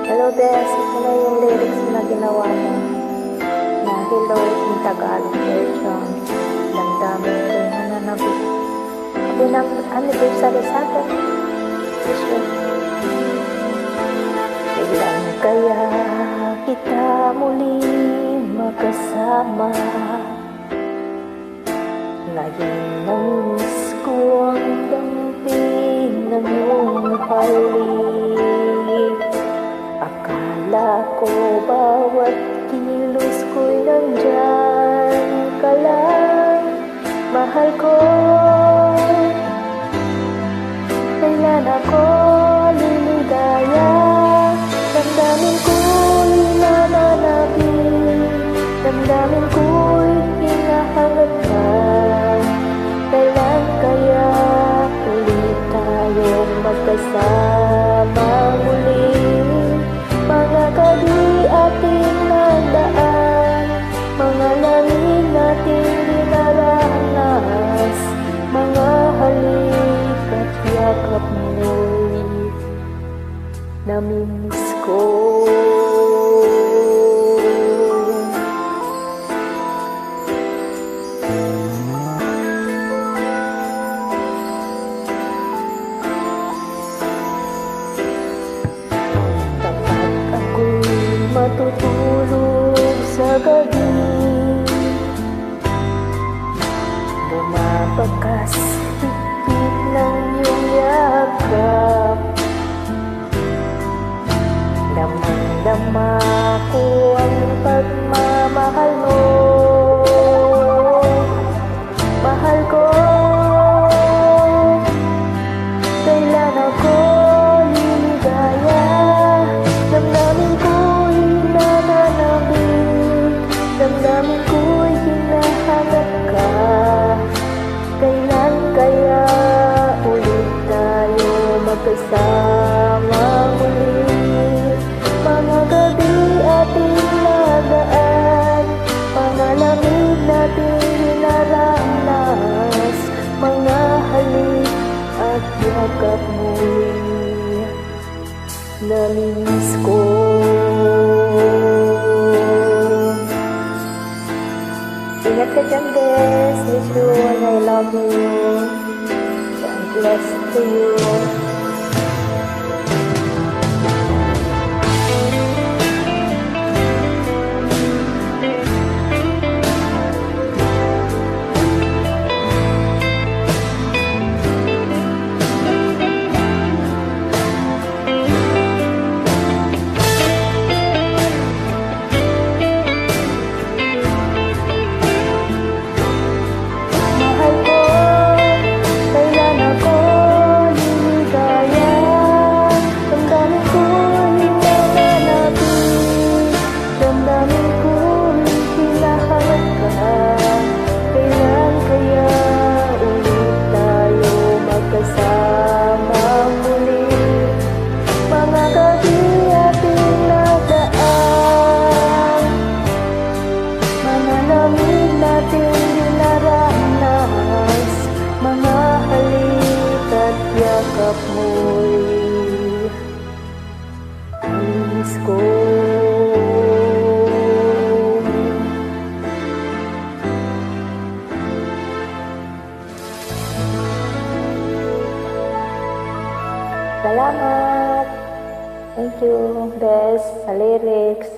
Hello Bes, ito na yung lyrics na ginawa mo na hello in Tagalog version. Damdamin ko yung nananabik. Happy ng anniversary sa atin. Kailan kaya kita muli magkasama? Ngayon namiss ko ang damping ng iyong halik. Akala ko bawat kilos ko'y nandyan ka lang, mahal ko. Kailan ako liligaya? Damdamin ko'y nananabik, damdamin ko'y hinahangat ka. Kailan kaya ulit tayong magkasama muli? Mga gabi ating nandaan, mga langit nating dinaranas, mga halik at yakap mo'y namimiss ko. Matutulog sa gabi, bumabakas higpit ng iyong yakap. Damang-dama ko ang pagmamahal mo, mahal ko. Kailan ako liligaya? Damdamin ko'y nananabik, damdamin ko'y hinahanap ka. Kailan kaya ulit tayo magkasama muli? Mga gabi ating nagaan, mga lamig nating dinaranas, mga halik at yakap mo'y namimiss ko. Ingat ka dyan, Bes. Miss you and I love you. God bless to you. Yakap mo'y namimiss ko. Salamat. Thank you, Bes, sa lyrics.